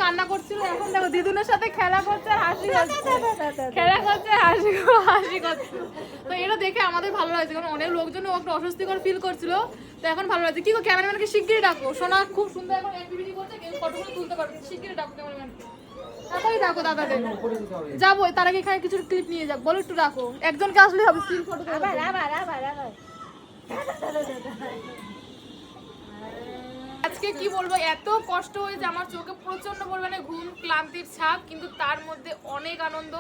কান্না করছিল, এখন দেখো দিদুনের সাথে খেলা করছে আর হাসি করছে, খেলা করছে হাসি করছে। তো এটা দেখে আমাদের ভালো লাগছে, কারণ অনেক লোকজন একটু অস্বস্তিকর ফিল করছিল। তো এখন ভালো লাগছে। কি গো ক্যামেরাম্যানকে শিগগিরই ডাকো, সোনা খুব সুন্দর এখন অ্যাক্টিভিটি করছে, ফটোগুলো তুলতে পারবে, শিগগিরই ডাকো ক্যামেরাম্যানকে। তাড়াতাড়ি ডাকো দাদাদের, যাবো তার আগে এখানে কিছু ক্লিপ নিয়ে যাক, বলো একটু ডাকো, একজনকে আসলে হবে স্টিল ফটো। আজকে কি বলবো, এত কষ্ট হয়েছে আমার, চোখে প্রচন্ড পরিমাণে ঘুম, ক্লান্তির ছাপ, কিন্তু তার মধ্যে অনেক আনন্দ।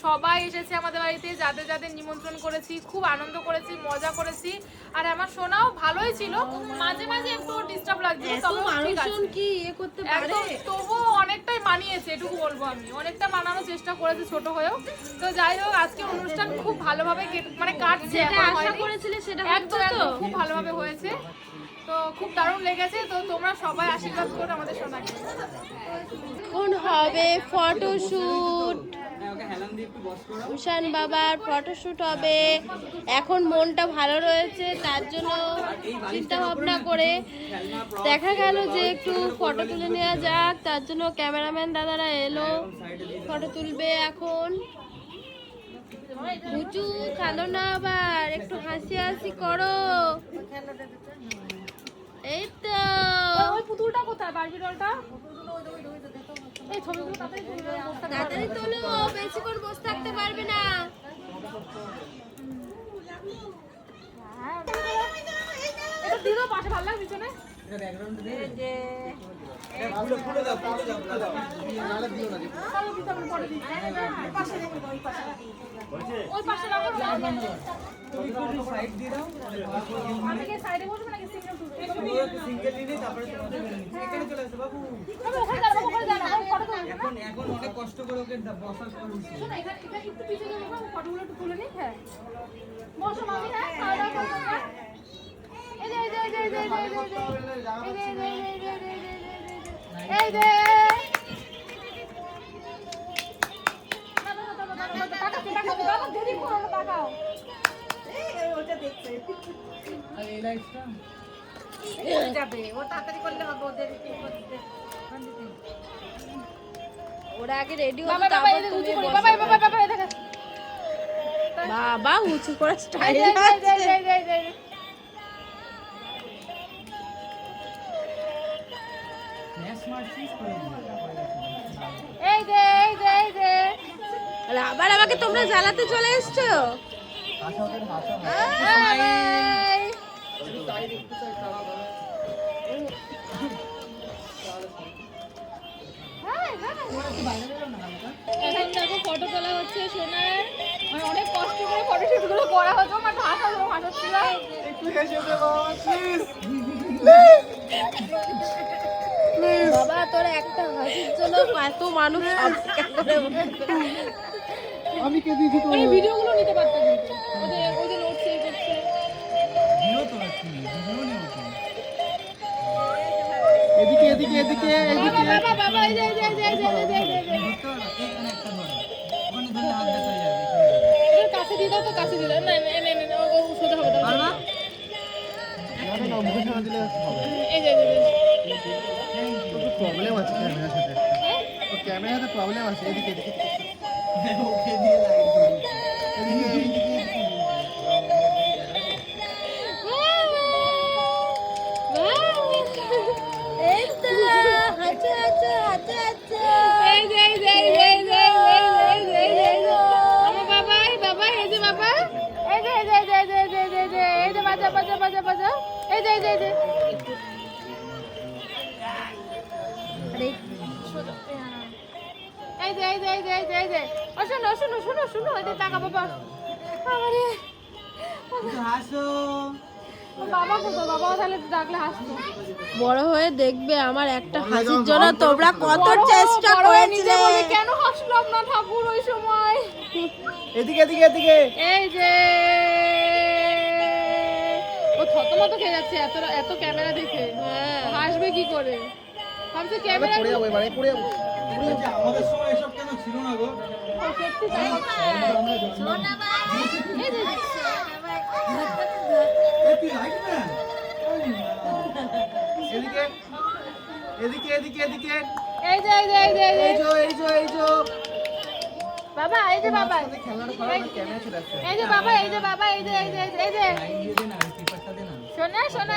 সবাই এসেছে আমাদের বাড়িতে, যাদের যাদের নিমন্ত্রণ করেছি, খুব আনন্দ করেছি, মজা করেছি। আর আমার শোনাও ভালোই ছিল, মাঝে মাঝে একটু ডিস্টার্ব লাগছিল, তবে ঠিক আছে, কি এ করতে পারে, তবুও অনেকটাই মানিয়েছে, এটুকু বলবো। আমি অনেকটা মানানোর চেষ্টা করেছি ছোট হয়েও। তো যাই হোক, আজকে অনুষ্ঠান খুব ভালোভাবে মানে কাটছে, আশা করেছিলে সেটা একদম খুব ভালোভাবে হয়েছে। তো খুব দারুণ লেগেছে। তো তোমরা সবাই আশীর্বাদ করো আমাদের সোনাকে। কোন হবে ফটোশুট, উষান বাবার ফটোশুট হবে। এখন মনটা ভালো রয়েছে, তার জন্য চিন্তা ভাবনা করে দেখা গেল যে একটু ফটো তুলে নেওয়া যাক, তার জন্য ক্যামেরাম্যান দাদারা এলো, ফটো তুলবে। এখন বুচু খেলো না, আবার একটু হাসি হাসি করো। এই তো ওই পুতুলটা কোথায়, বারবি ডলটা? এই ছবিগুলো তাড়াতাড়ি তোলো, বেশিক্ষণ বসে থাকতে পারবে না। এটা দিলো পাশে, ভালো লাগে পিছনে। ওই পাশে রাখো, আমি কি সাইডে বসবো নাকি সিঙ্গেল তুলবো? সিঙ্গেল নিয়ে তারপরে এখানে চলে আসো বাবু। ওখানে যাও, ওখানে যাও, ফটো তুলবে না। এখন অনেক কষ্ট করে ওকে বসার পর শোনো, এখানে একটু পিছে যাও, ফটোগুলো একটু তুলে নিই। হ্যাঁ বসো মামি, হ্যাঁ খাওয়া দাওয়া করো। এই যে এই যে এই যে এই যে এই যে এই যে ওরা আগে রেডি বাবা হবে, বাবা এই যে উঁচু করি, বাবা বাবা বাবা এই দেখো বাবা উঁচু করে স্টাইল। এই যে এই যে এই যে আবার আমাকে তোমরা জ্বালাতে চলে এসছো। এখন দেখো ফটো তোলা হচ্ছে সোনার, মানে অনেক কষ্ট করে ফটোশুট গুলো করা হচ্ছে। আমার হাসাচ্ছিল একটু হেসে দে বাবা প্লিজ। বাবা তোর একটা হাসির জন্য এত মানুষ আমি কে দিয়েছি তো এই ভিডিওগুলো নিতে পারতাম, কিন্তু ওদের নোট সেভ করছে। ভিডিও তো রাখছি, ভিডিও নিয়ে হতো। এদিকে এদিকে এদিকে এদিকে বাবা বাবা এই যে এই যে এই যে এই যে এই যে ধরতে হবে, এখানে একটা ধরো, ওখানে ধরলে হাত দেখা যাবে। এর কাছে দিয়ে দাও তো, কাছে দিয়ে দাও। না না ও সোজা হবে না। পারবা? না না মুখে ছাড়া দিলে হবে। এই যে এই যে প্রবলেম আছে ক্যামেরার সাথে, তো ক্যামেরার সাথে প্রবলেম আছে। এদিকে এদিকে ওকে দিয়ে লাইট দিই, এদিকে এদিকে এই তো হাঁচা হাঁচা হাঁচা হাঁচা। এই যে এই যে এই যে এই যে এই যে এই যে আমার বাবা বাবা এই যে বাবা এই যে এই যে এই যে এই যে এই যে এই যে এই যে বাজা বাজা বাজা বাজা এই যে এই যে এই যে এই যে এই যে এই যে এই যে এই যে ও শোনো শোনো শোনো শোনো এই যে টাকা বাবা আমারে হাসো। বাবা কোথাও, বাবা তাহলে ডাকলে হাসতো। বড় হয়ে দেখবে আমার একটা হাসির জন্য তোমরা কত চেষ্টা করেছিলে। কেন হাসলাম না ঠাকুর ওই সময়। এদিকে এদিকে এদিকে এই যে ও থতমত খেয়ে যাচ্ছে এত এত ক্যামেরা দেখে। হাসবে কি করে, ভাবছে ক্যামেরা পড়ে যাবো, এবারে পড়ে যাবো। আমাদের সময় এসব কেন ছিল না গো? সত্যি তাই। এই যে তুই লাইট ম্যান। এদিকে এদিকে এদিকে এদিকে এই যে এই যে এই যে এই যে এই যে এই যে এই যে বাবা এই যে বাবা খেলার ঘর ক্যামেরা চলে আসছে এই যে বাবা এই যে বাবা এই যে এই যে এই যে শোনা শোনা